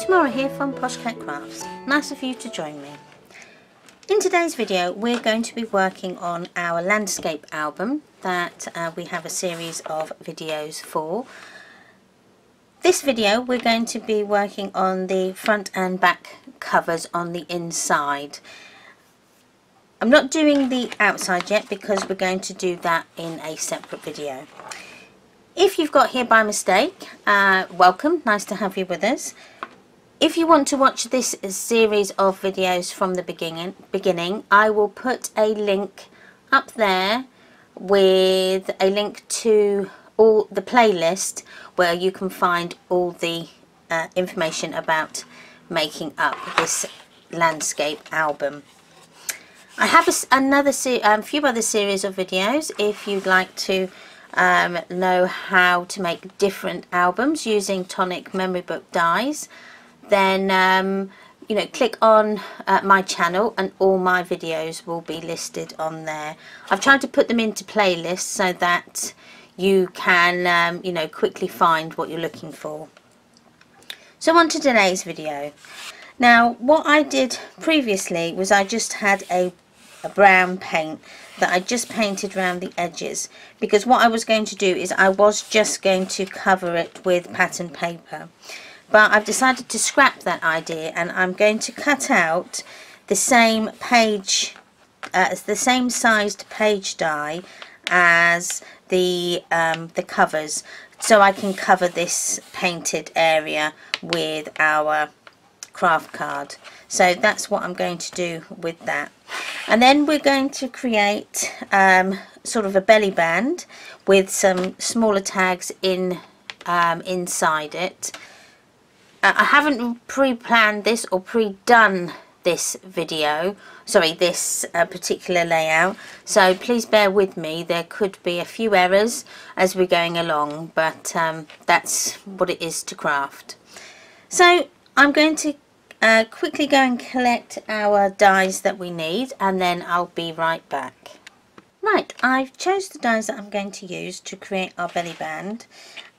Tamara here from Posh Cat Crafts. Nice of you to join me. In today's video we're going to be working on our landscape album that we have a series of videos for. This video we're going to be working on the front and back covers on the inside. I'm not doing the outside yet because we're going to do that in a separate video. If you've got here by mistake, welcome, nice to have you with us. If you want to watch this series of videos from the beginning, I will put a link up there with a link to all the playlist where you can find all the information about making up this landscape album. I have a few other series of videos if you'd like to know how to make different albums using Tonic memory book dies, then you know, click on my channel and all my videos will be listed on there. I've tried to put them into playlists so that you can you know, quickly find what you're looking for. So on to today's video. Now what I did previously was I just had a brown paint that I just painted around the edges, because what I was going to do is I was just going to cover it with pattern paper, but I've decided to scrap that idea and I'm going to cut out the same page, the same sized page die as the covers, so I can cover this painted area with our craft card. So that's what I'm going to do with that. And then we're going to create sort of a belly band with some smaller tags inside it. I haven't pre-planned this or pre-done this video, sorry, this particular layout, so please bear with me. There could be a few errors as we're going along, but that's what it is to craft. So I'm going to quickly go and collect our dies that we need, and then I'll be right back. Right, I've chose the dies that I'm going to use to create our belly band,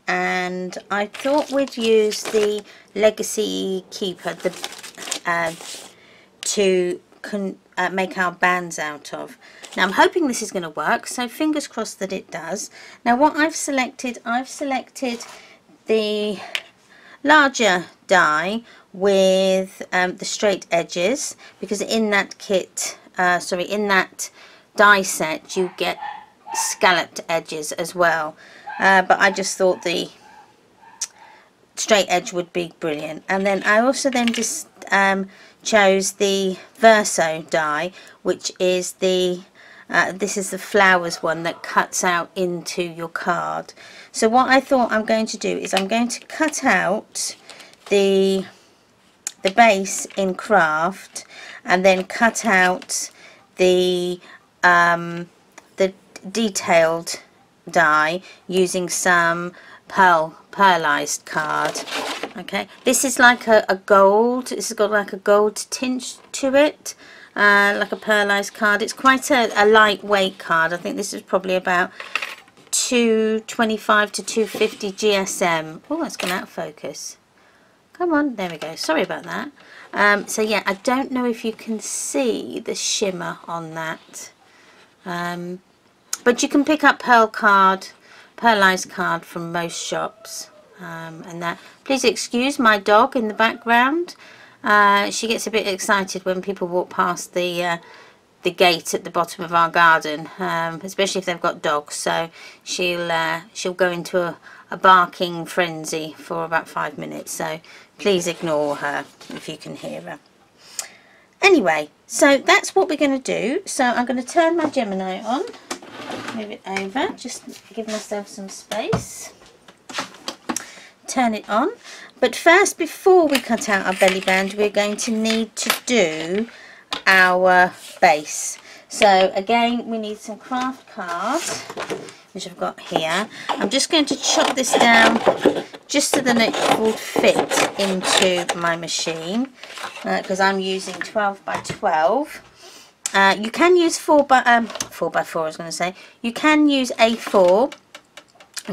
and I thought we'd use the Legacy Keeper to make our bands out of. Now I'm hoping this is going to work, so fingers crossed that it does. Now what I've selected the larger die with the straight edges, because in that kit, in that die set you get scalloped edges as well, but I just thought the straight edge would be brilliant. And then I also then just chose the Verso die, which is the this is the flowers one that cuts out into your card. So what I thought I'm going to do is I'm going to cut out the base in Kraft, and then cut out the detailed die using some pearlized card. Okay, this is like a gold. This has got like a gold tint to it, like a pearlized card. It's quite a lightweight card. I think this is probably about 225 to 250 GSM. Oh, that's gone out of focus. Come on, there we go. Sorry about that. So yeah, I don't know if you can see the shimmer on that, but you can pick up pearlized card from most shops, and that. Please excuse my dog in the background. She gets a bit excited when people walk past the gate at the bottom of our garden, especially if they've got dogs. So she'll go into a barking frenzy for about 5 minutes, so please ignore her if you can hear her. Anyway, so that's what we're going to do. So I'm going to turn my Gemini on, move it over, just give myself some space, turn it on. But first, before we cut out our belly band, we're going to need to do our base. So again, we need some craft card, which I've got here. I'm just going to chop this down just so that it will fit into my machine, because I'm using 12 by 12. You can use 4 by 4 I was going to say. You can use A4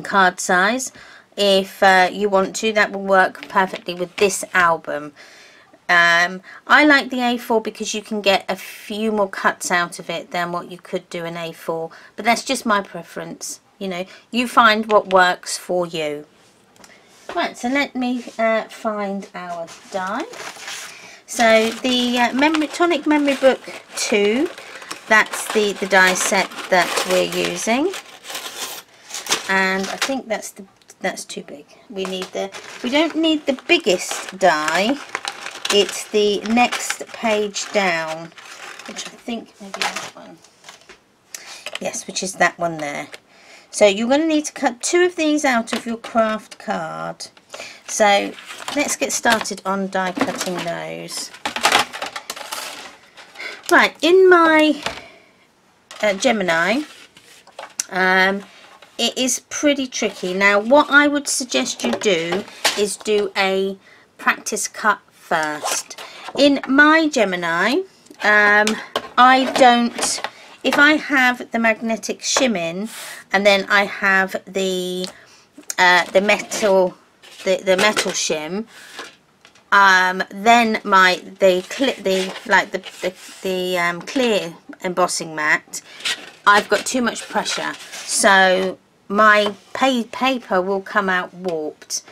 card size. if you want to. That will work perfectly with this album. I like the A4 because you can get a few more cuts out of it than what you could do in A4, but that's just my preference. You know, you find what works for you. Right, so let me find our die. So the Tonic Memory Book 2, that's the die set that we're using, and I think that's too big. We don't need the biggest die. It's the next page down, which I think maybe that one. Yes, which is that one there. So you're going to need to cut 2 of these out of your Kraft card. So let's get started on die cutting those. Right, in my Gemini, it is pretty tricky. Now what I would suggest you do is do a practice cut first. In my Gemini, I don't, if I have the magnetic shim and then I have the metal shim, then the clear embossing mat, I've got too much pressure, so my paper will come out warped.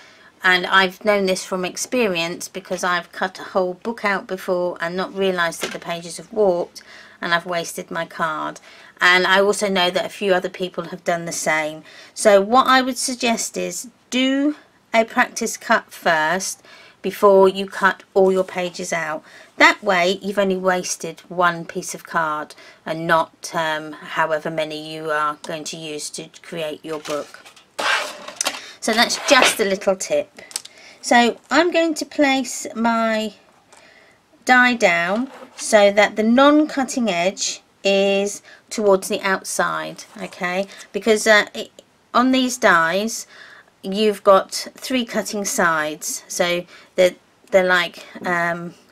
And I've known this from experience because I've cut a whole book out before and not realised that the pages have warped, and I've wasted my card. And I also know that a few other people have done the same. So what I would suggest is do a practice cut first before you cut all your pages out. That way you've only wasted one piece of card and not however many you are going to use to create your book. So that's just a little tip. So I'm going to place my die down so that the non-cutting edge is towards the outside, okay? Because on these dies you've got 3 cutting sides, so they're like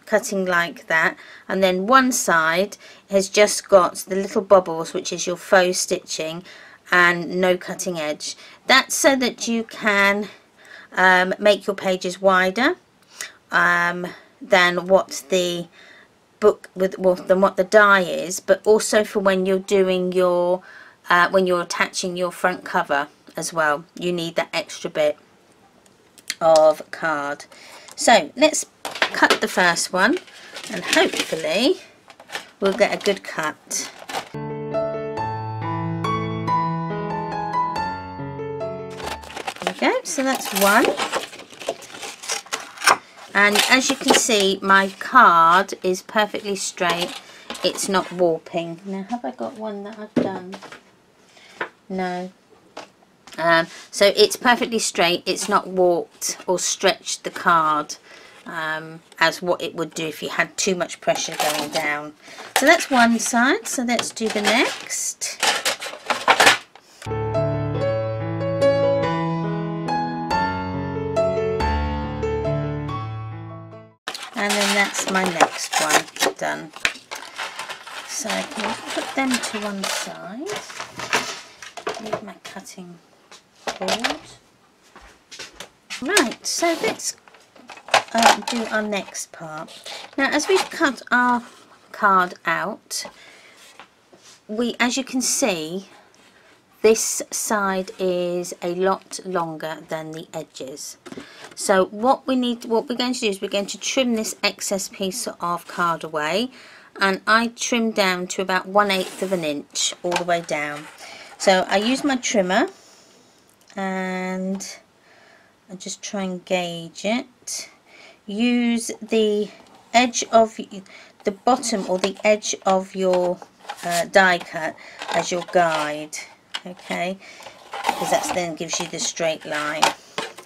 cutting like that, and then one side has just got the little bubbles, which is your faux stitching, and no cutting edge. That's so that you can make your pages wider than what the book than what the die is, but also for when you're doing your when you're attaching your front cover as well. You need that extra bit of card. So let's cut the first one, and hopefully we'll get a good cut. Go, so that's one, and as you can see my card is perfectly straight, it's not warping. Now have I got one that I've done? No. So it's perfectly straight, it's not warped or stretched the card as what it would do if you had too much pressure going down. So that's one side, so let's do the next. And then that's my next one done. So I can put them to one side. Leave my cutting board. Right, so let's do our next part. Now, as we've cut our card out, as you can see, this side is a lot longer than the edges. So what we're going to do is we're going to trim this excess piece of card away, and I trim down to about 1/8 of an inch all the way down. So I use my trimmer and I just try and gauge it. Use the edge of the bottom or the edge of your die cut as your guide, okay, because that then gives you the straight line.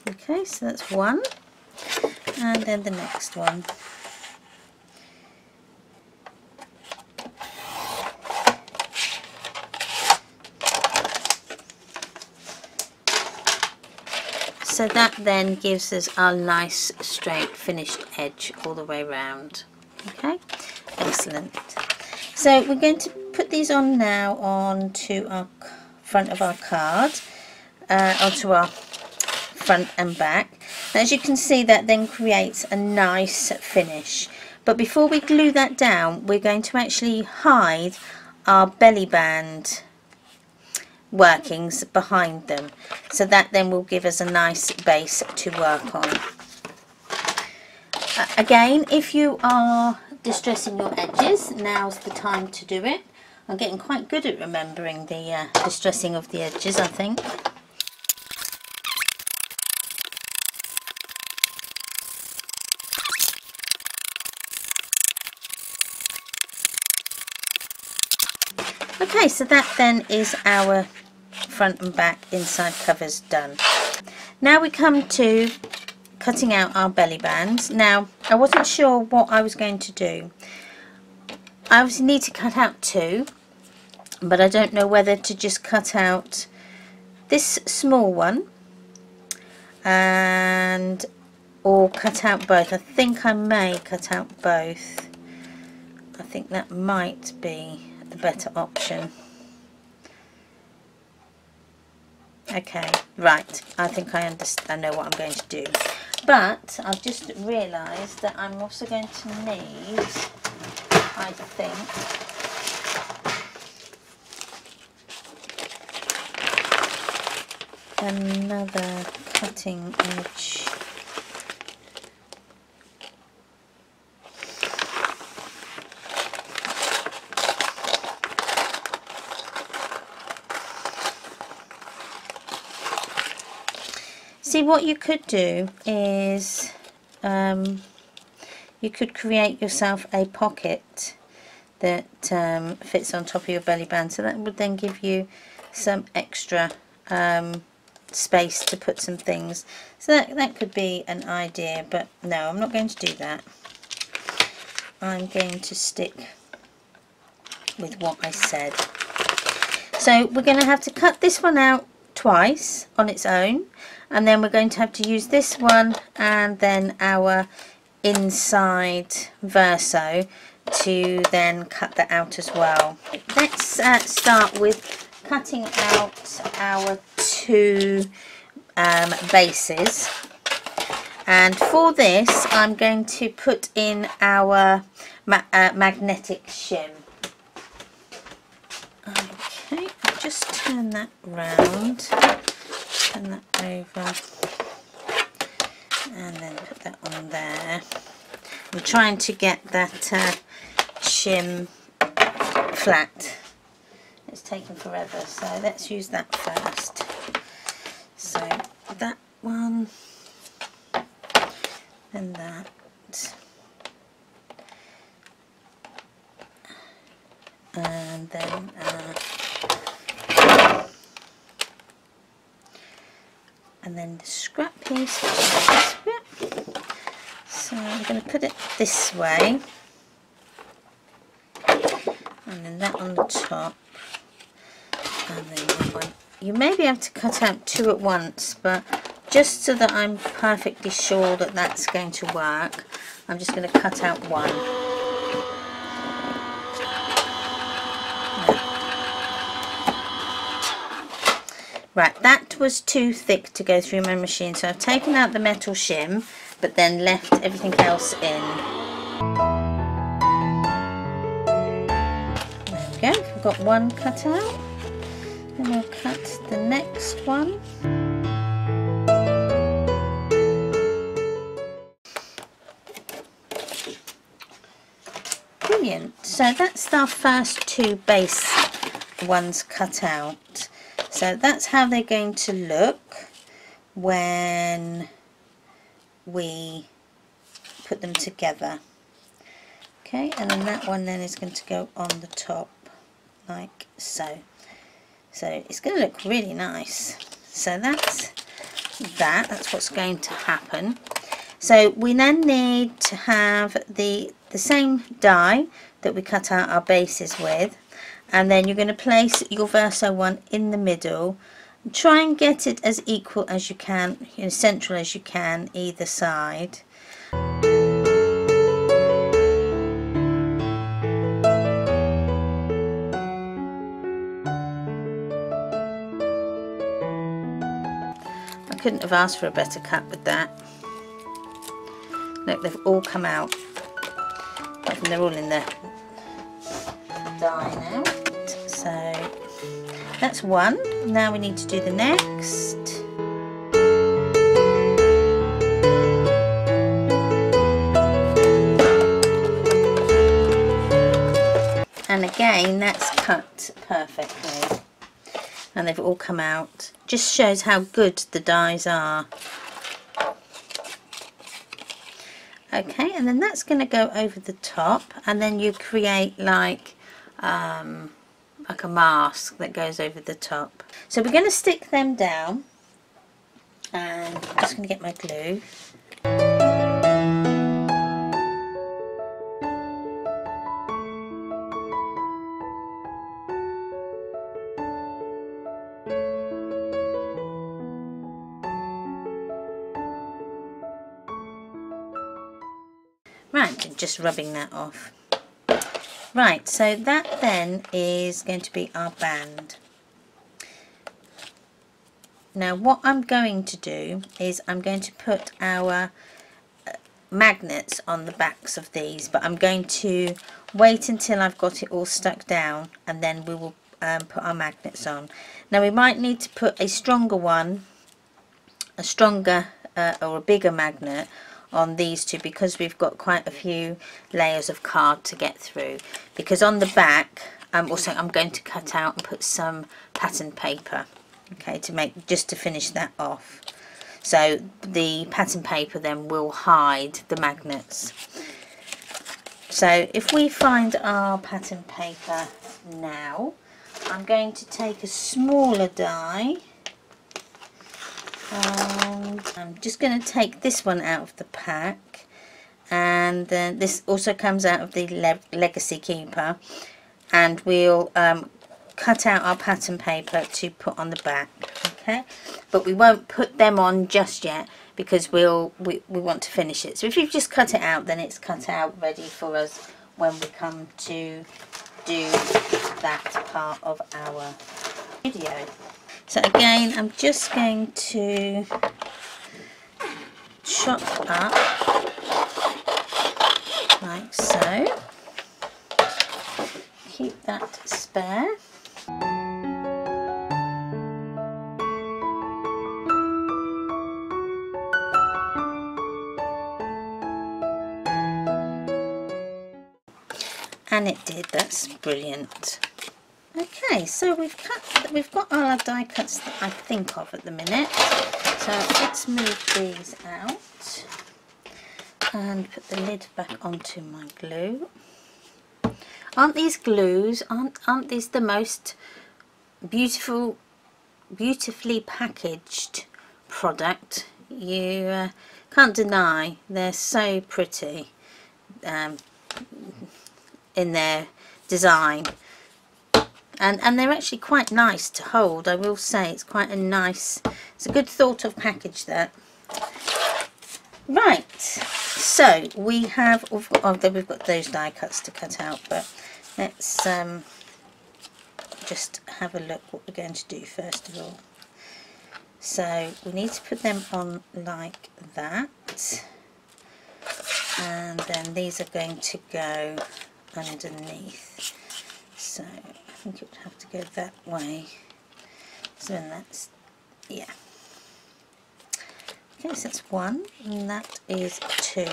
Okay, so that's one, and then the next one. So that then gives us our nice straight finished edge all the way round. Okay, excellent. So we're going to put these on now onto our front of our card, onto our front and back. As you can see, that then creates a nice finish. But before we glue that down, we're going to actually hide our belly band workings behind them, so that then will give us a nice base to work on. Again, if you are distressing your edges, now's the time to do it. I'm getting quite good at remembering the distressing of the edges, I think. Okay, so that then is our front and back inside covers done. Now we come to cutting out our belly bands. Now, I wasn't sure what I was going to do. I obviously need to cut out 2, but I don't know whether to just cut out this small one and or cut out both. I think I may cut out both. I think that might be the better option. Okay, right, I think I understand. I know what I'm going to do, but I've just realised that I'm also going to need, I think, another cutting edge. See, what you could do is you could create yourself a pocket that fits on top of your belly band, so that would then give you some extra space to put some things. So that could be an idea, but no, I'm not going to do that. I'm going to stick with what I said. So we're going to have to cut this one out twice on its own, and then we're going to have to use this one and then our inside verso to then cut that out as well. Let's start with cutting out our 2 bases, and for this I'm going to put in our magnetic shim. Okay, I'll just turn that round, turn that over, and then put that on there. I'm trying to get that shim flat. It's taken forever, so let's use that first. So that one, and that. And then the scrap piece, which is this bit. So I'm going to put it this way, and then that on the top, and then that one. You may be able to cut out 2 at once, but just so that I'm perfectly sure that that's going to work, I'm just going to cut out 1. Right, that was too thick to go through my machine, so I've taken out the metal shim, but then left everything else in. There we go, I've got 1 cut out. Then I'll cut the next one. Brilliant, so that's our first 2 base ones cut out. So that's how they're going to look when we put them together. Okay, and then that one then is going to go on the top like so. So it's going to look really nice. So that's what's going to happen. So we then need to have the same die that we cut out our bases with. And then you're going to place your verso one in the middle. Try and get it as equal as you can, central as you can, either side. couldn't have asked for a better cut with that. Look, they've all come out. And they're all in the dye now. So that's one. Now we need to do the next. And again, that's cut perfectly. And they've all come out. Just shows how good the dyes are. Okay, and then that's going to go over the top, and then you create like a mask that goes over the top. So we're going to stick them down, and I'm just going to get my glue. Right, just rubbing that off. Right, so that then is going to be our band. Now what I'm going to do is I'm going to put our magnets on the backs of these, but I'm going to wait until I've got it all stuck down, and then we will put our magnets on. Now we might need to put a stronger one, a stronger or a bigger magnet on these two, because we've got quite a few layers of card to get through. Because on the back I'm going to cut out and put some pattern paper, okay, just to finish that off. So the pattern paper then will hide the magnets. So if we find our pattern paper now, I'm going to take a smaller die. And I'm just going to take this one out of the pack, and then this also comes out of the Legacy Keeper, and we'll cut out our pattern paper to put on the back. Okay, but we won't put them on just yet, because we want to finish it. So if you've just cut it out, then it's cut out ready for us when we come to do that part of our video. So again, I'm just going to chop up like so. Keep that spare. And it did. That's brilliant. Okay, so we've got all our die cuts that I think of at the minute. So let's move these out and put the lid back onto my glue. Aren't these glues? Aren't these the most beautifully packaged product? You can't deny they're so pretty in their design. And they're actually quite nice to hold, I will say. It's quite a nice, it's a good thought of package, that. Right, so we have, we've got those die cuts to cut out, but let's just have a look what we're going to do first of all. So we need to put them on like that, and then these are going to go underneath. So I think it would have to go that way. So then that's, yeah. Okay, so that's one, and that is two.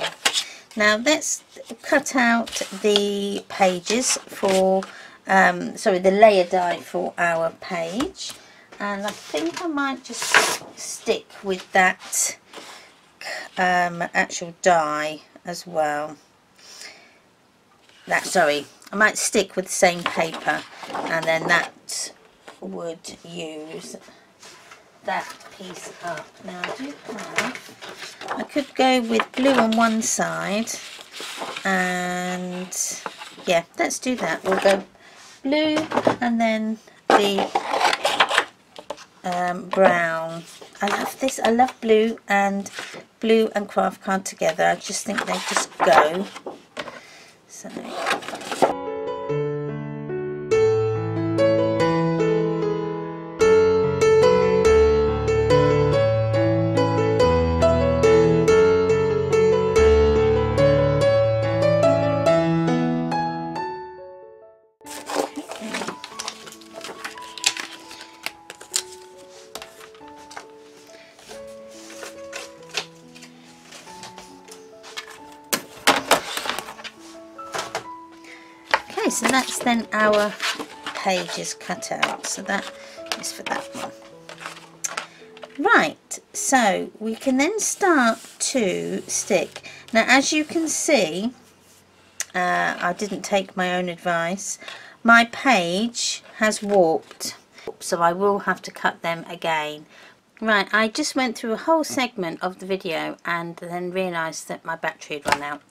Now let's cut out the pages for, the layer die for our page. And I think I might just stick with that actual die as well. I might stick with the same paper, and then that would use that piece up. Now I could go with blue on one side, and yeah, let's do that. We'll go blue and then the brown. I love this. I love blue and Kraft Card together. I just think they just go. So Okay, so that's then our pages cut out, so that is for that one. Right, so we can then start to stick. Now, as you can see, I didn't take my own advice. My page has warped, so I will have to cut them again. Right, I just went through a whole segment of the video and then realised that my battery had run out.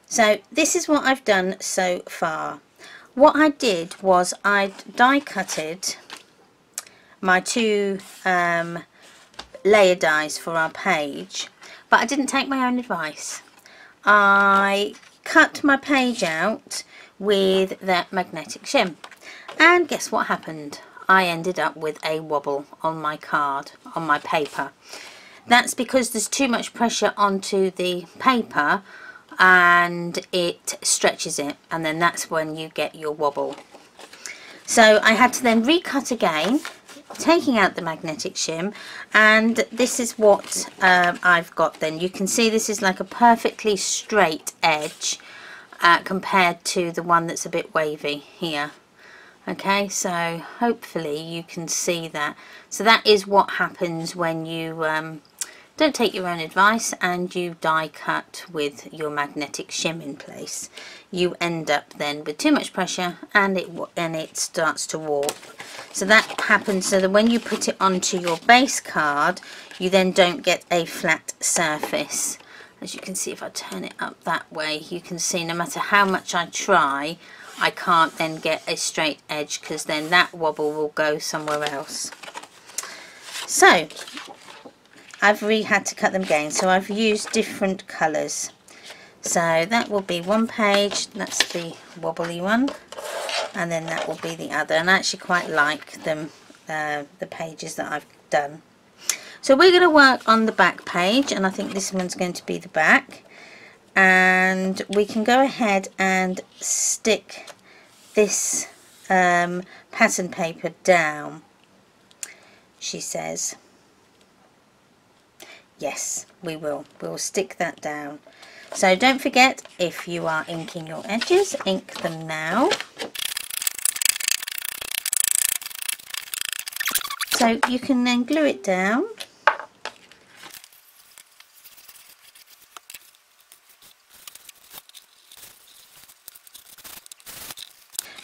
So this is what I've done so far. What I did was I die cutted my two layer dies for our page, but I didn't take my own advice. I cut my page out with that magnetic shim, and guess what happened? I ended up with a wobble on my card, on my paper. That's because there's too much pressure onto the paper and it stretches it, and then that's when you get your wobble. So I had to then recut again, taking out the magnetic shim, and this is what I've got then. You can see this is like a perfectly straight edge compared to the one that's a bit wavy here. Okay, so hopefully you can see that. So that is what happens when you don't take your own advice and you die cut with your magnetic shim in place. You end up then with too much pressure and it starts to warp. So that happens so that when you put it onto your base card, you then don't get a flat surface. As you can see, if I turn it up that way, you can see no matter how much I try, I can't then get a straight edge, because then that wobble will go somewhere else. So I've had to cut them again, so I've used different colours. So that will be one page, that's the wobbly one, and then that will be the other. And I actually quite like them, the pages that I've done. So we're going to work on the back page, and I think this one's going to be the back. And we can go ahead and stick this pattern paper down, she says. Yes, we will. We'll stick that down. So don't forget, if you are inking your edges, ink them now. So you can then glue it down.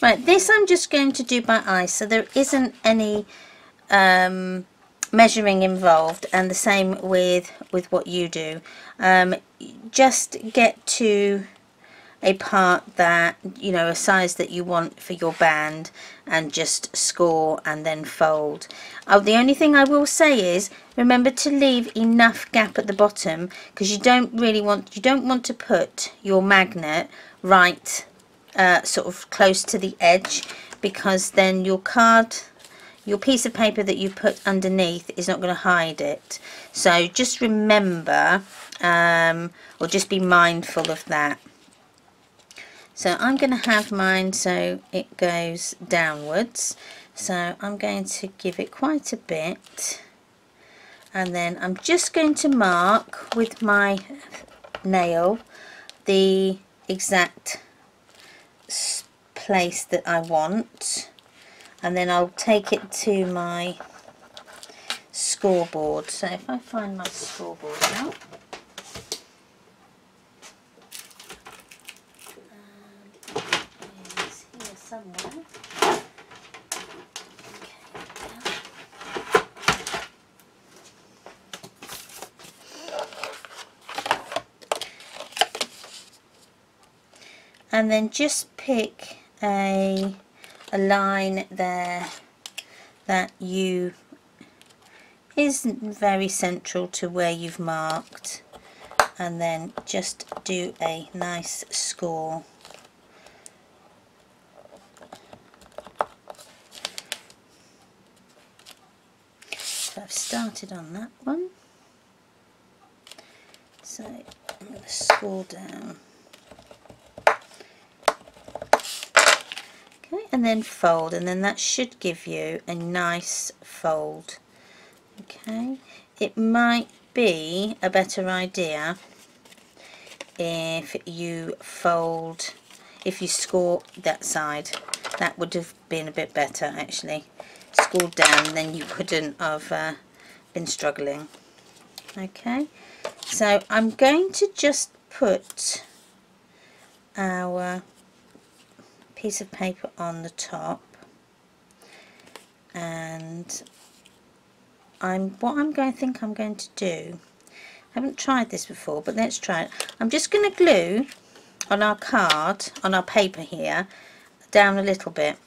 Right, this I'm just going to do by eye, so there isn't any measuring involved, and the same with what you do. Just get to a part that, you know, a size that you want for your band, and just score and then fold. Oh, the only thing I will say is remember to leave enough gap at the bottom, because you don't want to put your magnet right sort of close to the edge, because then your card, your piece of paper that you put underneath is not going to hide it. So just remember, or just be mindful of that. So I'm going to have mine so it goes downwards, so I'm going to give it quite a bit, and then I'm just going to mark with my nail the exact place that I want, and then I'll take it to my scoreboard. So if I find my scoreboard now, it's here somewhere. And then just pick a line there that isn't very central to where you've marked, and then just do a nice score. So I've started on that one, so I'm going to score down. Okay, and then fold, and then that should give you a nice fold. Okay, it might be a better idea if you fold, if you score that side. That would have been a bit better actually. Scored down, then you wouldn't have been struggling. Okay, so I'm going to just put our piece of paper on the top, and what I'm going to do, I haven't tried this before, but let's try it. I'm just going to glue on our card, on our paper here, down a little bit,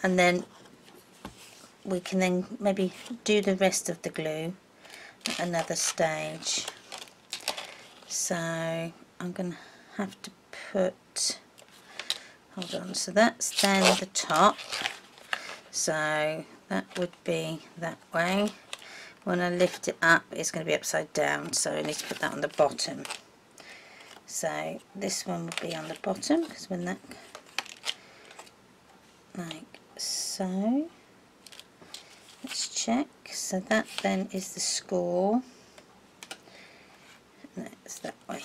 and then we can then maybe do the rest of the glue at another stage. So I'm going to have to put, hold on, so that's then the top, so that would be that way. When I lift it up, it's going to be upside down, so I need to put that on the bottom. So this one will be on the bottom, because when that, like so. Let's check. So that then is the score. And that's that way.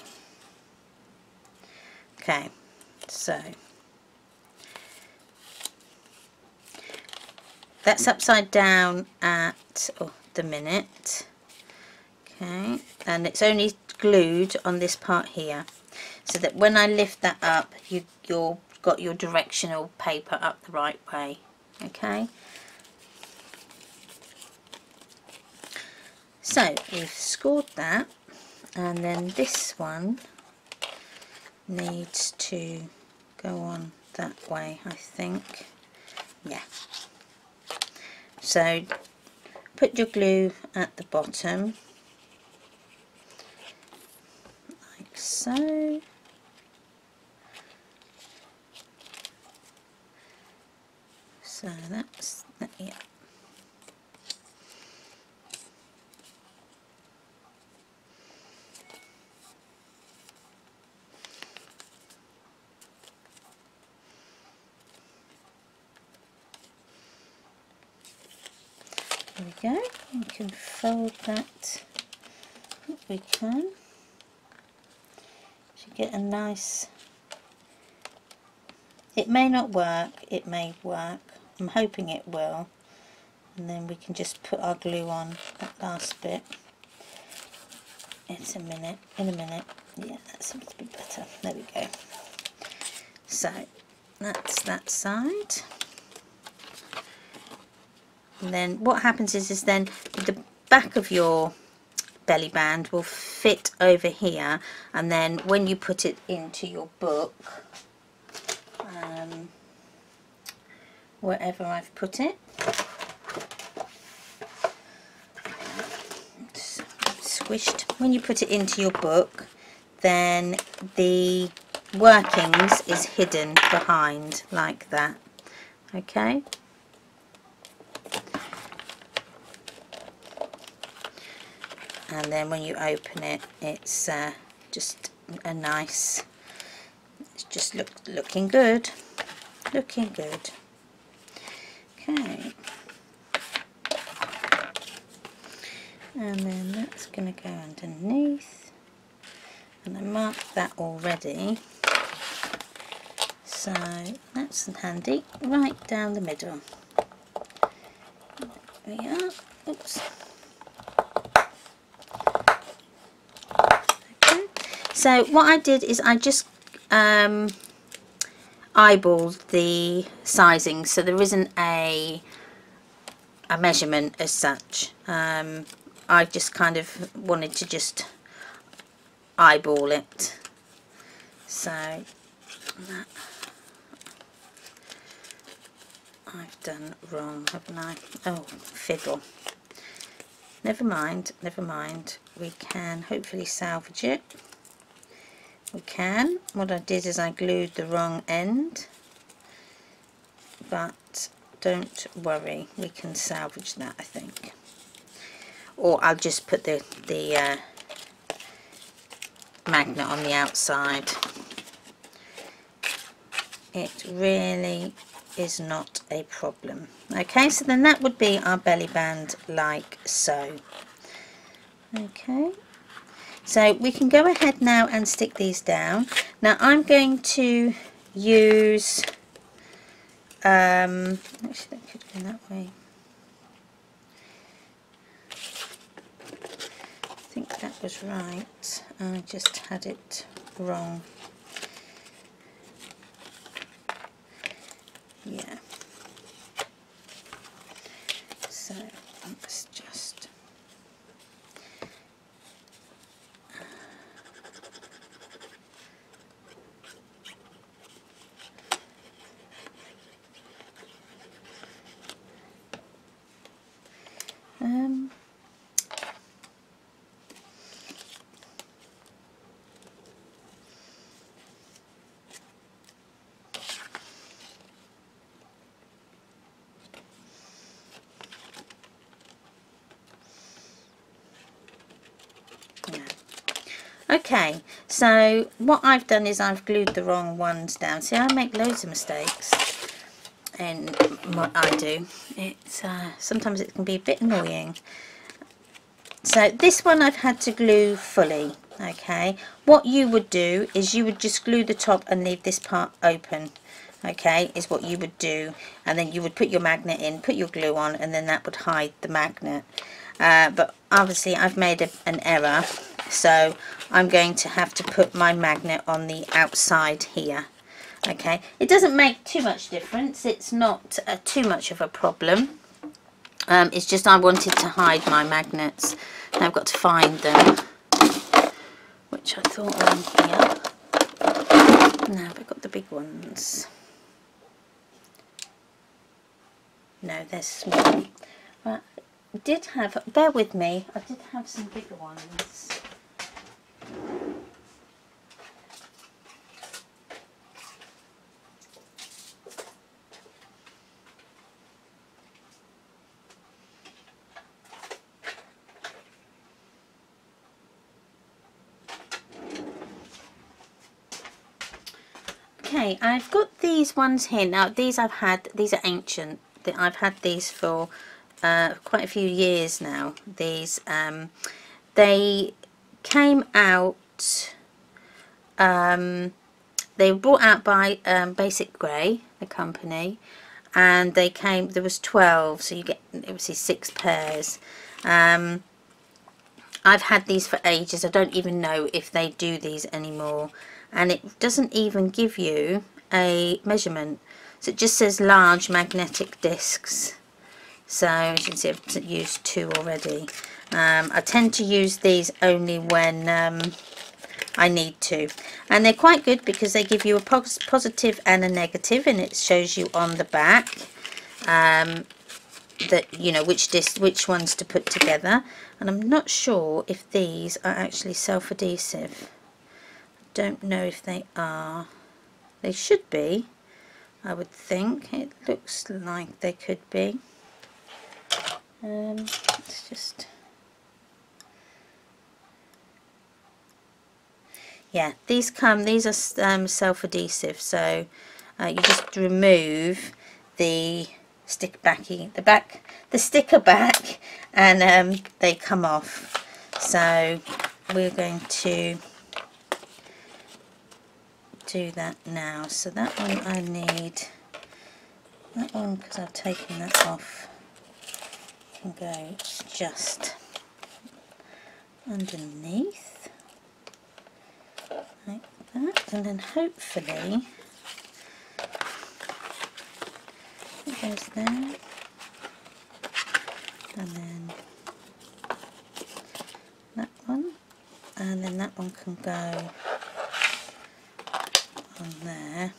Okay, so that's upside down at the minute. Okay, and it's only glued on this part here, so that when I lift that up, you've got your directional paper up the right way. Okay. So we've scored that, and then this one needs to go on that way, I think. Yeah. So put your glue at the bottom, like so. So that's that, yeah. There we go. We can fold that if we can to get a nice, it may not work, it may work, I'm hoping it will, and then we can just put our glue on that last bit. In a minute, yeah, that seems to be better. There we go. So that's that side. And then what happens is then the back of your belly band will fit over here, and then when you put it into your book, wherever I've put it, it's squished, when you put it into your book, then the workings is hidden behind like that. Okay. And then when you open it, it's just a nice, it's just looking good, looking good. Okay, and then that's going to go underneath, and I marked that already, so that's handy, right down the middle. There we are. Oops. So what I did is I just eyeballed the sizing, so there isn't a measurement as such. I just kind of wanted to just eyeball it. So that I've done wrong, haven't I? Oh, fiddle. Never mind, never mind. We can hopefully salvage it. We can. What I did is I glued the wrong end, but don't worry, we can salvage that, I think. Or I'll just put the magnet on the outside. It really is not a problem. Okay, so then that would be our belly band like so. Okay. So we can go ahead now and stick these down. Now I'm going to use, actually that could go that way. I think that was right, I just had it wrong. Yeah. So let's just okay, so what I've done is I've glued the wrong ones down. See, I make loads of mistakes in what I do. It's sometimes it can be a bit annoying. So this one I've had to glue fully. Okay, what you would do is you would just glue the top and leave this part open. Okay, is what you would do, and then you would put your magnet in, put your glue on, and then that would hide the magnet. But obviously I've made an error, so I'm going to have to put my magnet on the outside here. Okay, it doesn't make too much difference, it's not too much of a problem. It's just I wanted to hide my magnets. Now I've got to find them, which I thought were in here. Now I've got the big ones. No, they're small. But I did have, bear with me, I did have some bigger ones. Okay, I've got these ones here. Now these I've had, these are ancient. I've had these for quite a few years now. These they came out, they were brought out by Basic Grey, the company, and they came, there was 12, so you get obviously 6 pairs. I've had these for ages. I don't even know if they do these anymore, and it doesn't even give you a measurement, so it just says large magnetic discs. So as you can see, I've used 2 already. I tend to use these only when I need to, and they're quite good because they give you a positive and a negative, and it shows you on the back that you know which ones to put together. And I'm not sure if these are actually self-adhesive. Don't know if they are. They should be, I would think. It looks like they could be. Let's just, yeah, these are self-adhesive, so you just remove the sticker back, and they come off. So we're going to do that now. So that one I need, that one because I've taken that off, can go just underneath like that, and then hopefully it goes there, and then that one, and then that one can go on there.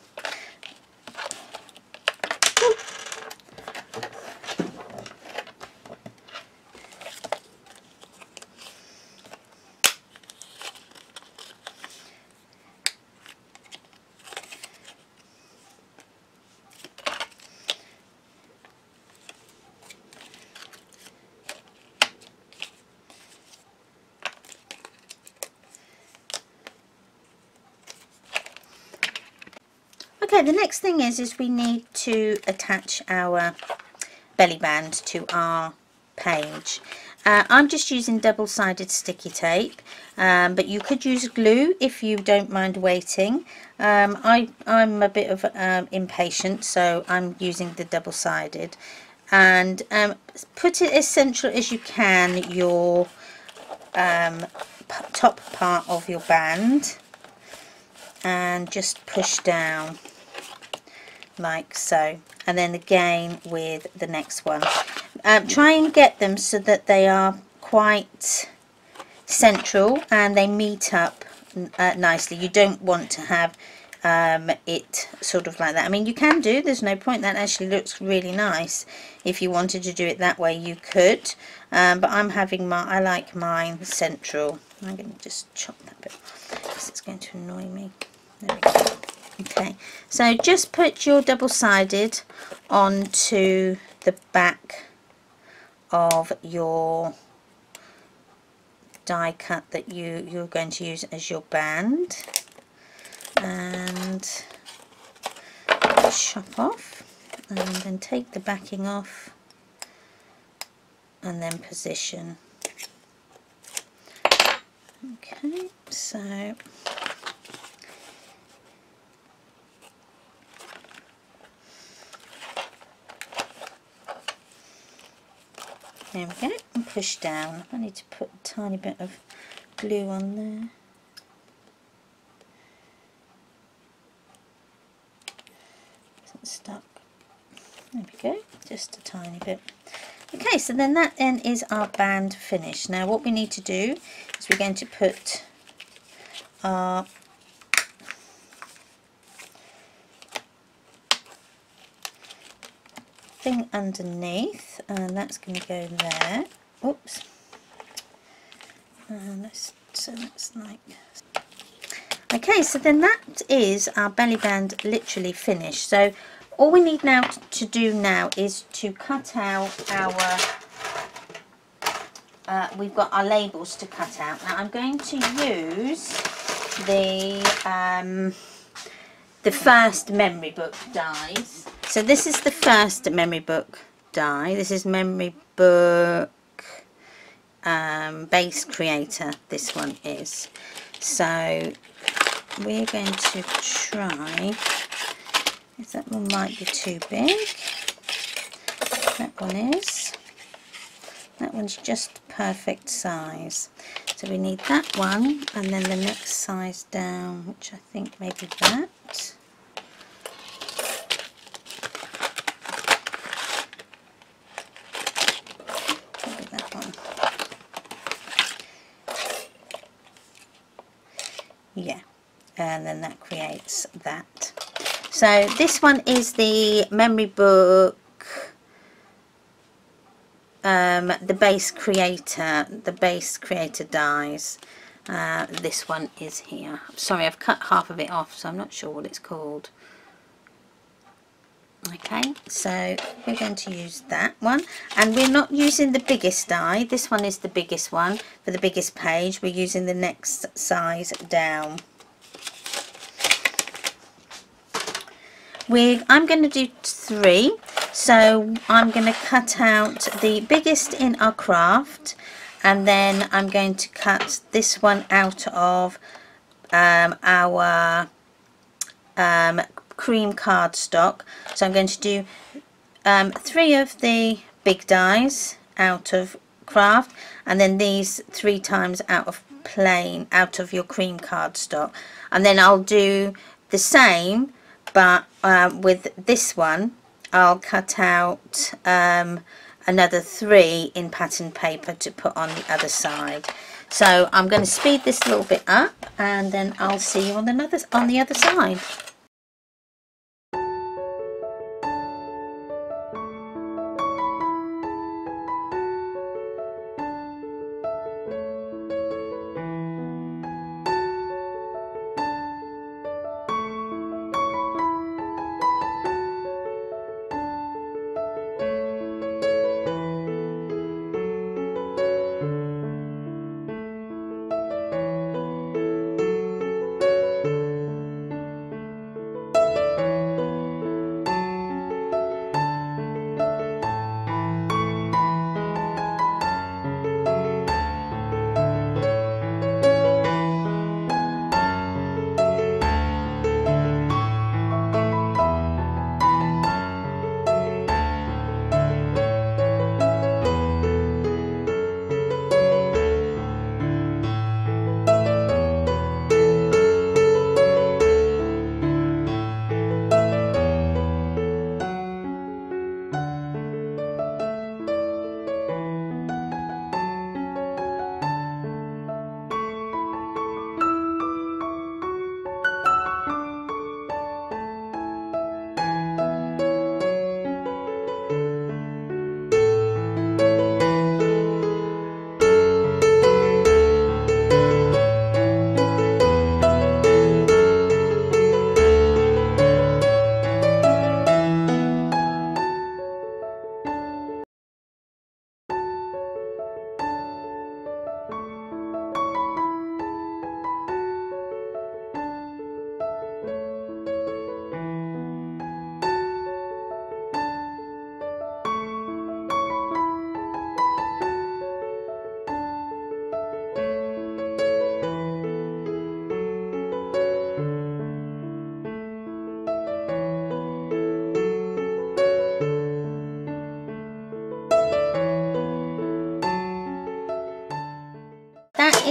Okay, the next thing is we need to attach our belly band to our page, I'm just using double-sided sticky tape, but you could use glue if you don't mind waiting. I'm a bit of impatient, so I'm using the double-sided. And put it as central as you can, your top part of your band, and just push down like so. And then again with the next one. Try and get them so that they are quite central and they meet up nicely. You don't want to have it sort of like that. I mean, you can do, there's no point, that actually looks really nice. If you wanted to do it that way, you could, but I'm having I like mine central. I'm going to just chop that bit because it's going to annoy me. There we go. Okay, so just put your double-sided onto the back of your die cut that you're going to use as your band, and chop off, and then take the backing off, and then position. Okay, so there we go, and push down. I need to put a tiny bit of glue on there. Isn't stuck. There we go, just a tiny bit. Okay, so then that then is our band finished. Now what we need to do is we're going to put our thing underneath, and that's going to go there. Oops. And so that's like. Okay, so then that is our belly band literally finished. So all we need now to do now is to cut out our. We've got our labels to cut out. Now I'm going to use the first memory book dies. So this is the first memory book die. This is memory book base creator. This one is. So we're going to try. That one might be too big. That one is. That one's just perfect size. So we need that one, and then the next size down, which I think may be that. Maybe that one. Yeah, and then that creates that. So this one is the memory book, the base creator dies. This one is here. Sorry, I've cut half of it off, so I'm not sure what it's called. Okay, so we're going to use that one, and we're not using the biggest die. This one is the biggest one for the biggest page. We're using the next size down. I'm going to do 3, so I'm going to cut out the biggest in our craft, and then I'm going to cut this one out of our cream cardstock. So I'm going to do 3 of the big dies out of craft, and then these 3 times out of your cream cardstock, and then I'll do the same, but with this one I'll cut out another 3 in pattern paper to put on the other side. So I'm going to speed this a little bit up, and then I'll see you on the other side.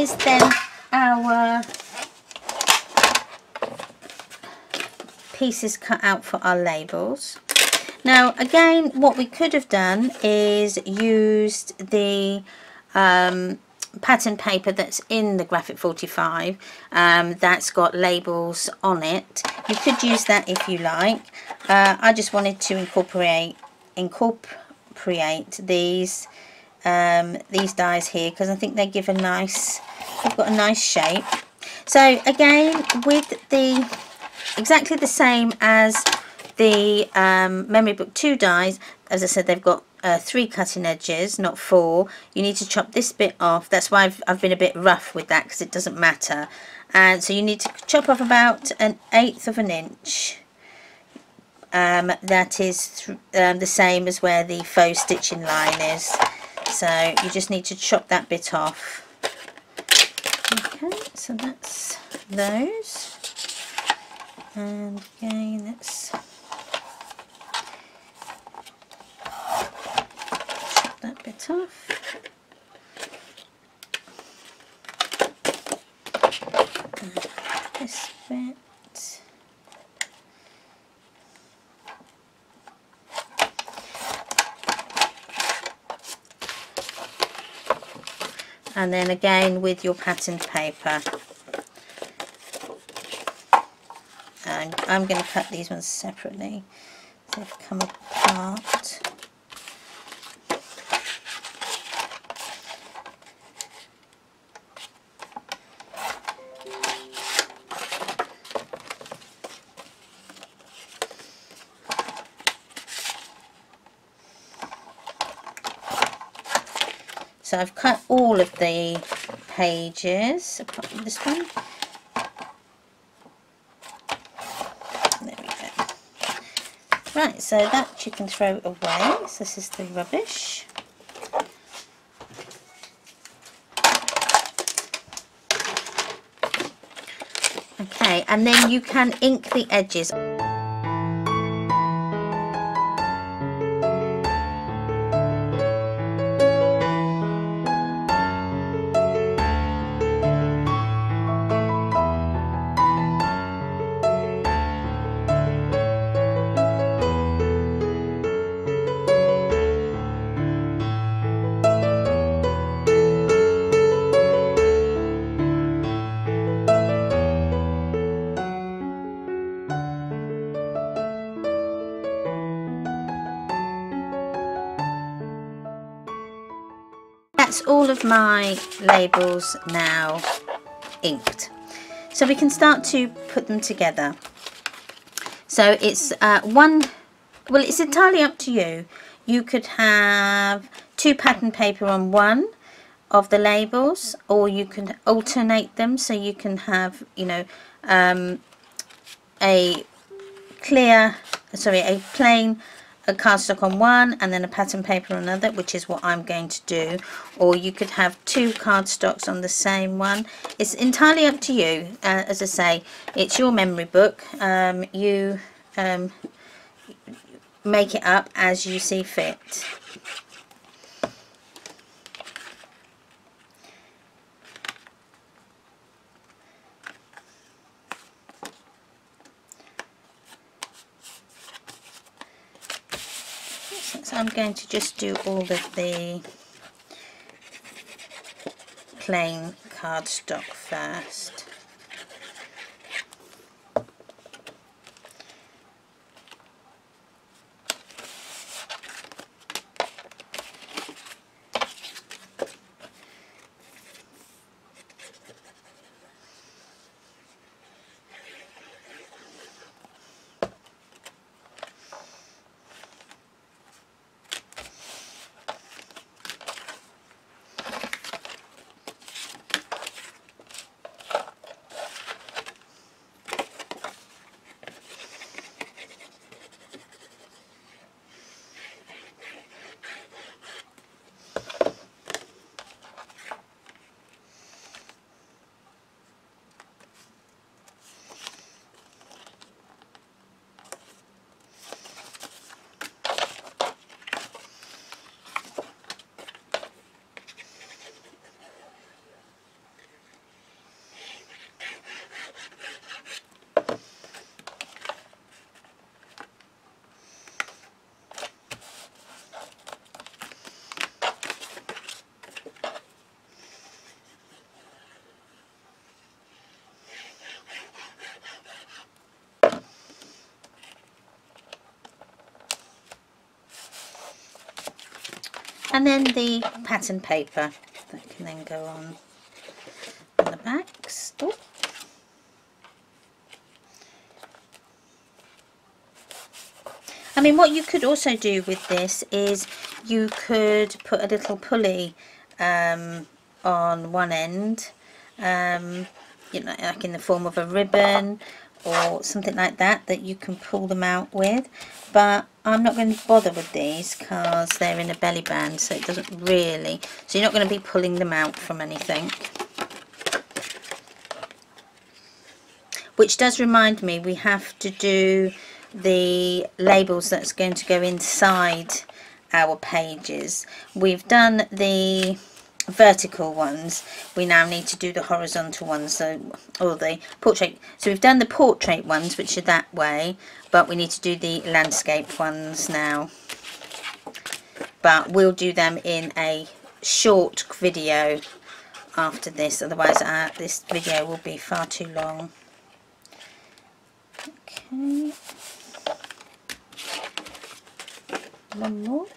is then our pieces cut out for our labels. Now again, what we could have done is used the pattern paper that's in the Graphic 45 that's got labels on it. You could use that if you like. I just wanted to incorporate these dies here because I think they give a nice, they've got a nice shape. So again, with the exactly the same as the Memory Book 2 dies, as I said, they've got 3 cutting edges, not 4. You need to chop this bit off. That's why I've been a bit rough with that, because it doesn't matter. And so you need to chop off about 1/8 of an inch. That is the same as where the faux stitching line is. So you just need to chop that bit off. Okay, so that's those. And again, let's chop that bit off. And this bit. And then again with your patterned paper. And I'm going to cut these ones separately. They've come apart. So I've cut all of the pages apart from this one. There we go. Right, so that you can throw away. So this is the rubbish. Okay, and then you can ink the edges. That's all of my labels now inked. So we can start to put them together. So it's it's entirely up to you. You could have 2 pattern paper on one of the labels, or you can alternate them, so you can have, you know, a plain cardstock on one and then a pattern paper on another, which is what I'm going to do. Or you could have 2 cardstocks on the same one. It's entirely up to you. As I say, it's your memory book. You make it up as you see fit. So I'm going to just do all of the plain cardstock first. and then the pattern paper that can then go on the backs. Oh. I mean, what you could also do with this is you could put a little pulley on one end, you know, like in the form of a ribbon or something like that, that you can pull them out with. But I'm not going to bother with these because they're in a belly band, so it doesn't really, so you're not going to be pulling them out from anything. Which does remind me, we have to do the labels that's going to go inside our pages. We've done the vertical ones, we now need to do the horizontal ones, so, or the portrait. So we've done the portrait ones, which are that way, but we need to do the landscape ones now. But we'll do them in a short video after this, otherwise this video will be far too long. Okay, one more.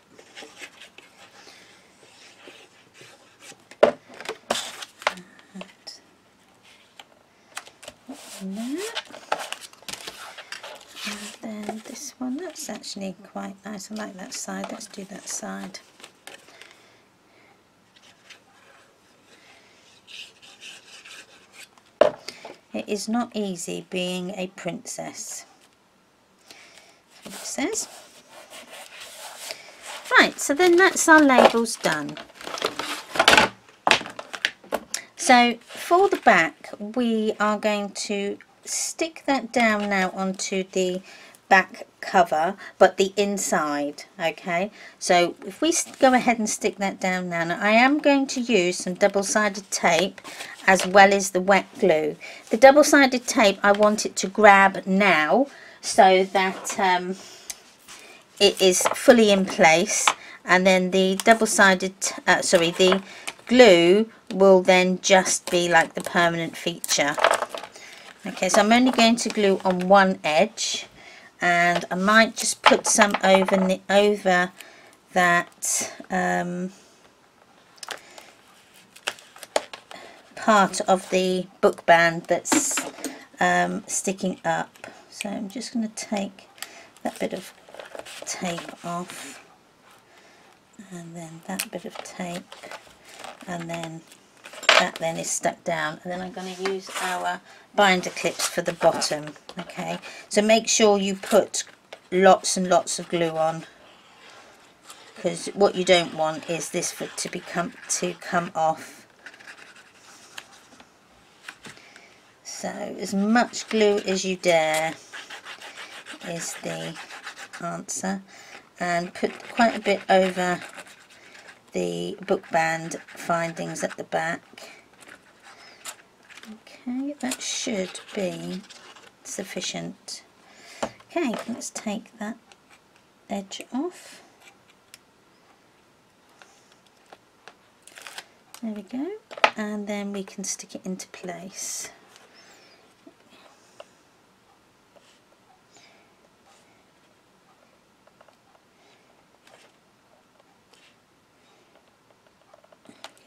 And then this one, that's actually quite nice. I like that side. Let's do that side. It is not easy being a princess. That's what it says. Right, so then that's our labels done. So for the back, we are going to stick that down now onto the back cover, but the inside. Okay, so if we go ahead and stick that down now, I am going to use some double-sided tape as well as the wet glue. The double-sided tape, I want it to grab now so that it is fully in place, and then the double-sided, the glue will then just be like the permanent feature. Okay, so I'm only going to glue on one edge, and I might just put some over that part of the book band that's sticking up. So I'm just going to take that bit of tape off, and then that bit of tape, and then that then is stuck down, and then I'm going to use our binder clips for the bottom. Okay, so make sure you put lots and lots of glue on, because what you don't want is this to come off. So as much glue as you dare is the answer, and put quite a bit over the book band findings at the back. Okay, that should be sufficient. Okay, let's take that edge off. There we go, and then we can stick it into place.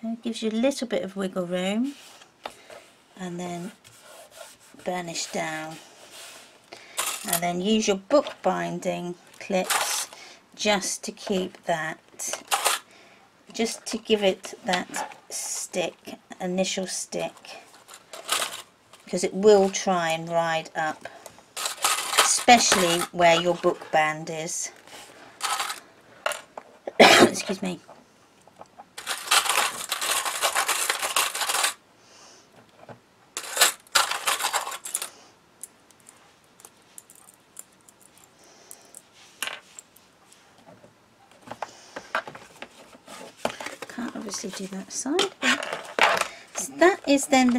Okay, gives you a little bit of wiggle room, and then burnish down, and then use your book binding clips just to keep that, just to give it that stick, initial stick, because it will try and ride up, especially where your book band is. Excuse me. Obviously do that side. So that is then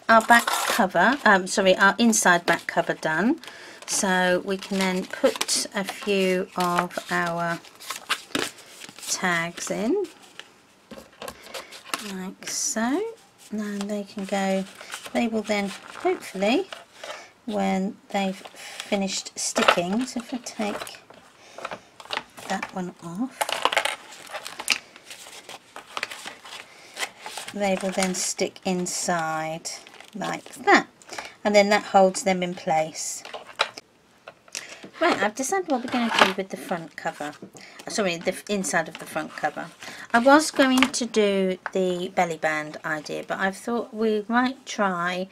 our back cover, our inside back cover done. So we can then put a few of our tags in, like so, and they can go, they will then hopefully, when they've finished sticking, so if I take that one off, they will then stick inside like that, and then that holds them in place. Right, I've decided what we're going to do with the front cover. Sorry, the inside of the front cover. I was going to do the belly band idea, but I've thought we might try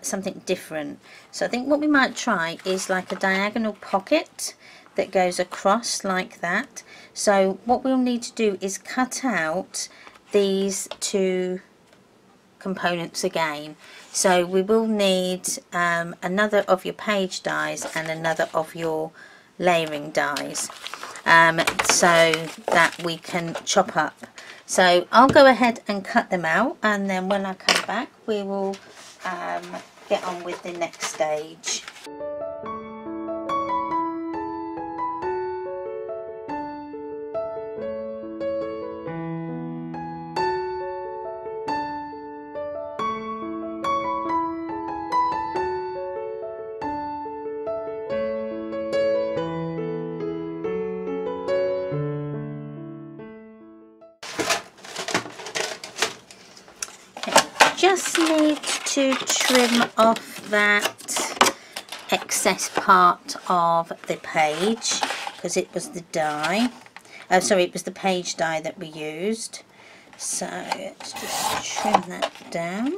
something different. So I think what we might try is like a diagonal pocket that goes across like that. So what we'll need to do is cut out these two components again. So we will need another of your page dies and another of your layering dies, so that we can chop up. So I'll go ahead and cut them out, and then when I come back we will get on with the next stage. Just need to trim off that excess part of the page because it was the die. Sorry, it was the page die that we used. So let's just trim that down.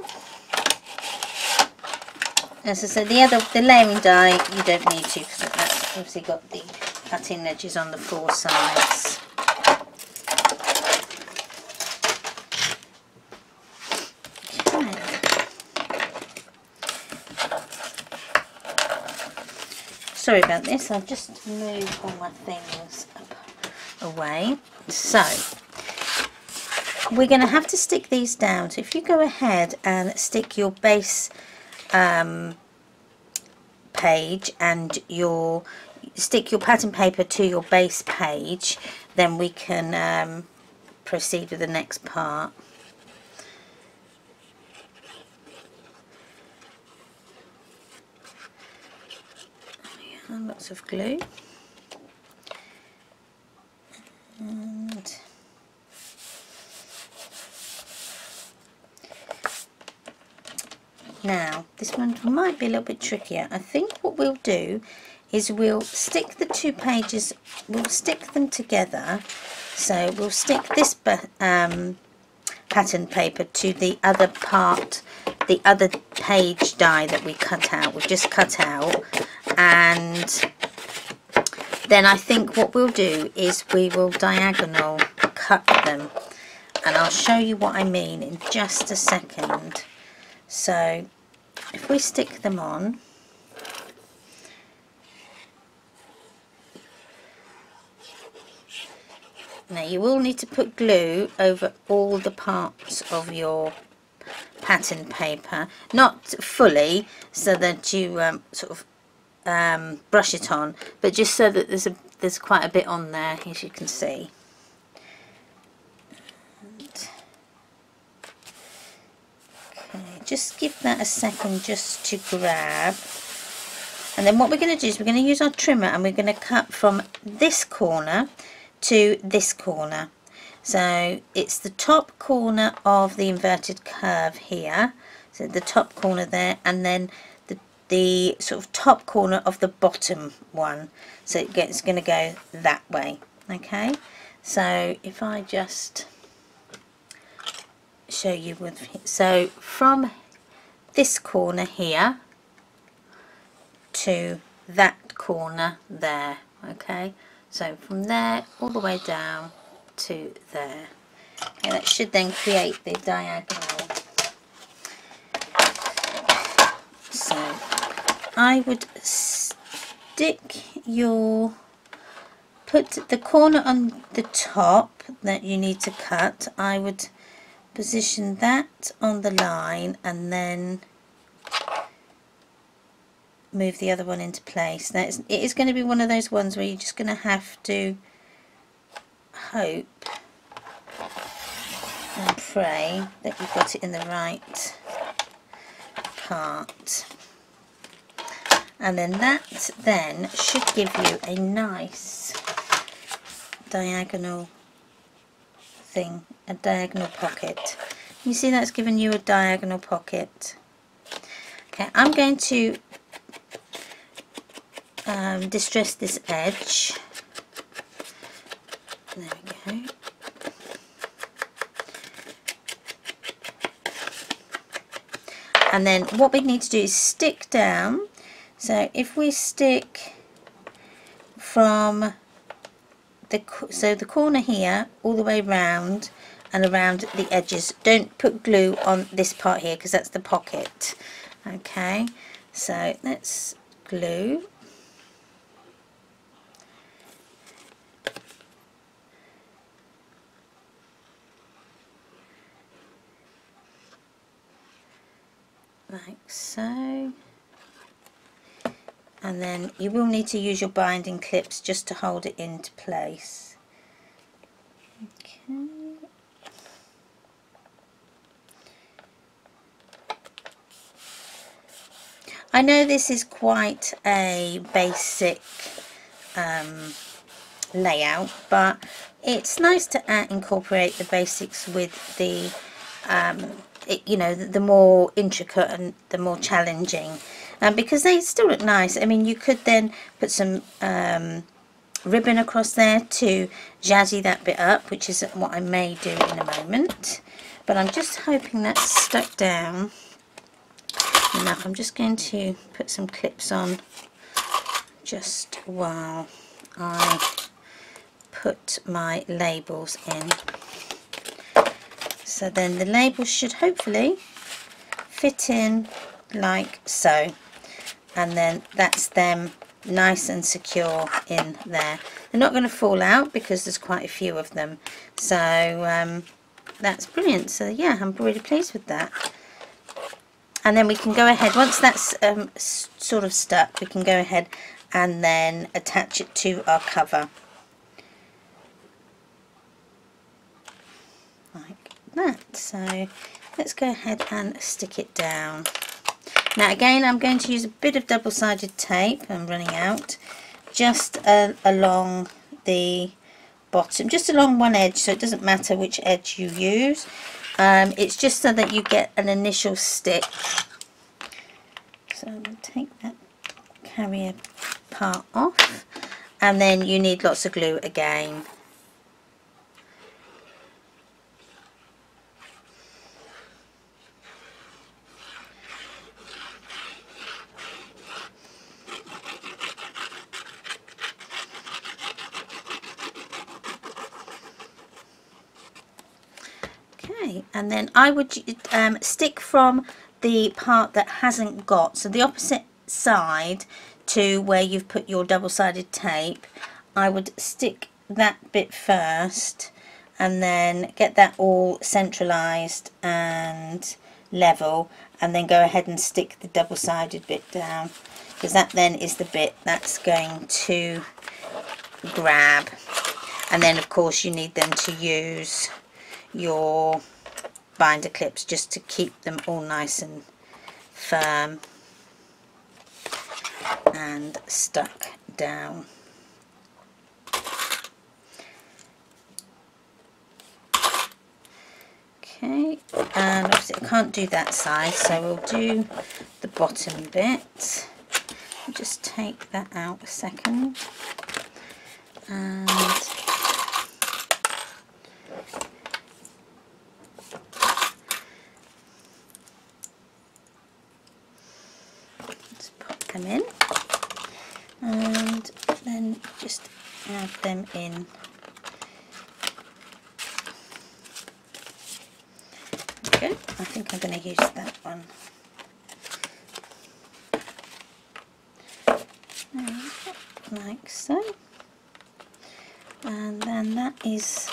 As I said, the layering die you don't need to because that's obviously got the cutting edges on the four sides. Sorry about this, I've just moved all my things away. So we're going to have to stick these down. So if you go ahead and stick your base page and stick your pattern paper to your base page, then we can proceed with the next part. And lots of glue, and now this one might be a little bit trickier. I think what we'll do is we'll stick the two pages, we'll stick them together. So we'll stick this pattern paper to the other part, the other page die that we cut out, we've just cut out, and then I think what we'll do is we will diagonal cut them, and I'll show you what I mean in just a second. So if we stick them on, now you will need to put glue over all the parts of your pattern paper, not fully so that you sort of brush it on, but just so that there's quite a bit on there, as you can see. Okay, just give that a second just to grab, and then what we're going to do is we're going to use our trimmer and we're going to cut from this corner to this corner. So it's the top corner of the inverted curve here, so the top corner there, and then the sort of top corner of the bottom one, so it's going to go that way. Okay, so if I just show you with, so from this corner here to that corner there, okay, so from there all the way down to there. Okay, that should then create the diagonal. So I would put the corner on the top that you need to cut. I would position that on the line and then move the other one into place. Now it is going to be one of those ones where you're just going to have to hope and pray that you've got it in the right part, and then that then should give you a nice diagonal thing, a diagonal pocket. You see that's given you a diagonal pocket. Okay, I'm going to distress this edge. There we go. And then what we need to do is stick down. So if we stick from the corner here all the way round and around the edges, don't put glue on this part here because that's the pocket. Okay, so let's glue. Like so. And then you will need to use your binding clips just to hold it into place. Okay. I know this is quite a basic layout, but it's nice to incorporate the basics with the you know, the more intricate and the more challenging, because they still look nice. I mean, you could then put some ribbon across there to jazzy that bit up, which is what I may do in a moment, but I'm just hoping that's stuck down enough. I'm just going to put some clips on just while I put my labels in. So then the labels should hopefully fit in like so, and then that's them nice and secure in there. They're not going to fall out because there's quite a few of them, so that's brilliant. So yeah, I'm really pleased with that. And then we can go ahead, once that's sort of stuck, we can go ahead and then attach it to our cover like that. So let's go ahead and stick it down. Now again, I'm going to use a bit of double-sided tape, I'm running out, just along the bottom, just along one edge, so it doesn't matter which edge you use. It's just so that you get an initial stick. So I'm going to take that carrier part off, and then you need lots of glue again. And then I would stick from the part that hasn't got, so the opposite side to where you've put your double-sided tape, I would stick that bit first and then get that all centralized and level, and then go ahead and stick the double-sided bit down, because that then is the bit that's going to grab. And then of course you need them to use your binder clips just to keep them all nice and firm and stuck down. Okay, and obviously I can't do that side, so we'll do the bottom bit. I'll just take that out a second, and them in, and then just add them in. Okay, I think I'm going to use that one. Like so. And then that is,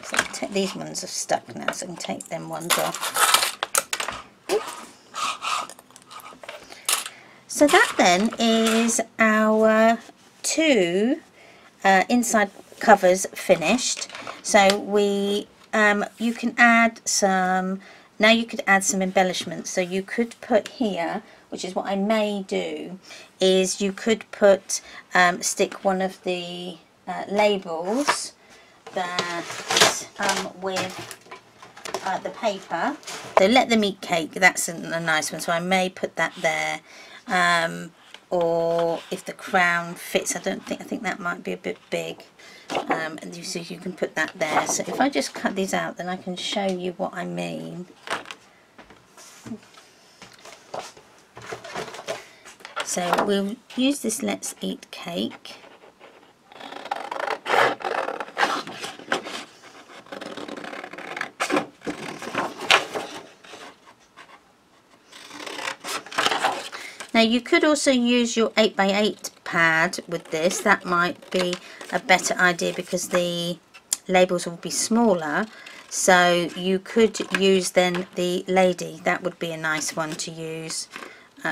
so these ones are stuck now, so I can take them ones off. So that then is our two inside covers finished. So we you can add some, now you could add some embellishments. So you could put here, which is what I may do, is you could put stick one of the labels that with the paper. So let them eat cake, that's a nice one, so I may put that there. Or if the crown fits, I think that might be a bit big. And so you can put that there. So if I just cut these out, then I can show you what I mean. So we'll use this Let's Eat Cake. Now you could also use your 8x8 pad with this. That might be a better idea because the labels will be smaller. So you could use then the lady. That would be a nice one to use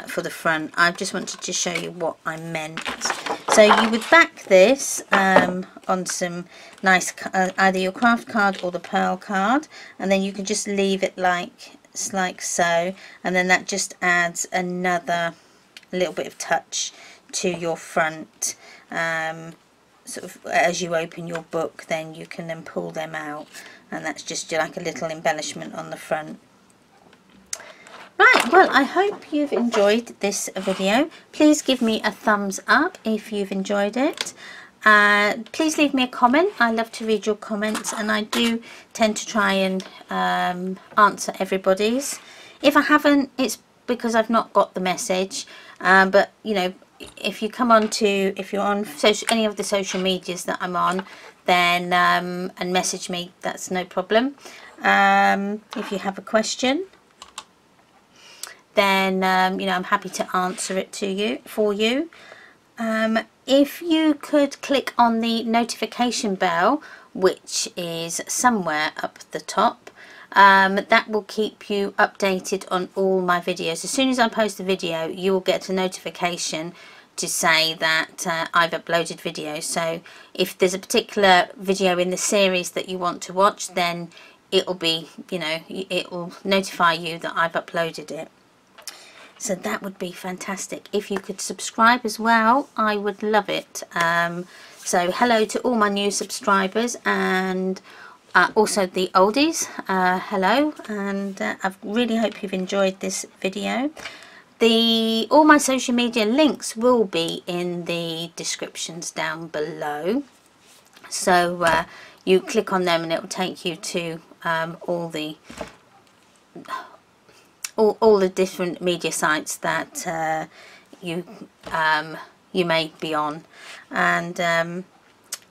for the front. I just wanted to show you what I meant. So you would back this on some nice, either your Kraft card or the Pearl card, and then you can just leave it like so, and then that just adds another little bit of touch to your front. Sort of as you open your book, then you can then pull them out, and that's just like a little embellishment on the front. Right, well, I hope you've enjoyed this video. Please give me a thumbs up if you've enjoyed it. Please leave me a comment. I love to read your comments, and I do tend to try and answer everybody's. If I haven't, it's because I've not got the message. But you know, if you come on to, if you're on any of the social medias that I'm on, then and message me, that's no problem. If you have a question, then you know, I'm happy to answer it for you. If you could click on the notification bell, which is somewhere up the top, that will keep you updated on all my videos. As soon as I post a video, you will get a notification to say that I've uploaded videos. So if there's a particular video in the series that you want to watch, then it will be, you know, it will notify you that I've uploaded it. So that would be fantastic. If you could subscribe as well, I would love it. So hello to all my new subscribers, and also the oldies. Hello, and I really hope you've enjoyed this video. All my social media links will be in the descriptions down below. So you click on them and it will take you to all the different media sites that you may be on. And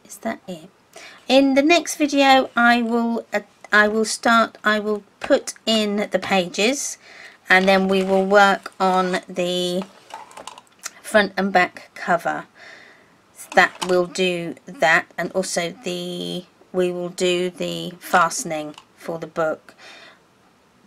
is that it? In the next video, I will put in the pages, and then we will work on the front and back cover. That will do that, and also we will do the fastening for the book.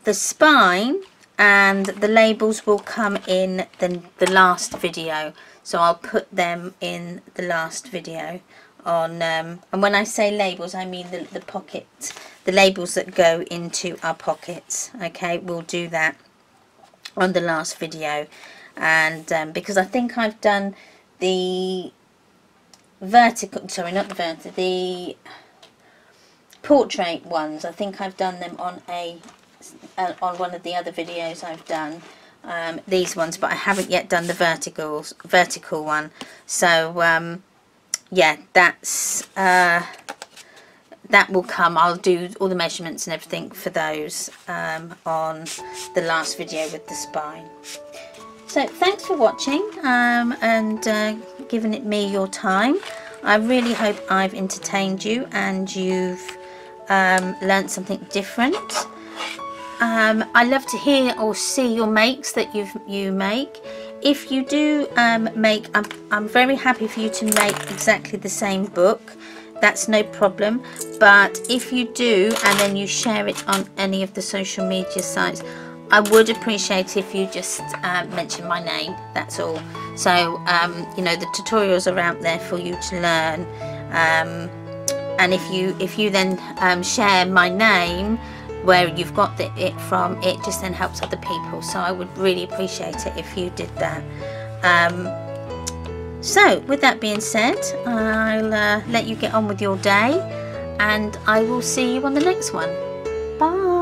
The spine and the labels will come in the last video, so I'll put them in the last video on and when I say labels, I mean the pockets, the labels that go into our pockets. Okay, we'll do that on the last video. And because I think I've done the vertical, sorry, not the vertical, the portrait ones, I think I've done them on on one of the other videos I've done, these ones, but I haven't yet done the vertical one. So yeah, that's that will come. I'll do all the measurements and everything for those on the last video with the spine. So thanks for watching and giving me your time. I really hope I've entertained you and you've learnt something different. I love to hear or see your makes that you make. If you do make, I'm very happy for you to make exactly the same book. That's no problem. But if you do, and then you share it on any of the social media sites, I would appreciate if you just mention my name. That's all. So you know, the tutorials are out there for you to learn. And if you then share my name, where you've got it from, it just then helps other people. So I would really appreciate it if you did that. So with that being said, I'll let you get on with your day, and I will see you on the next one. Bye!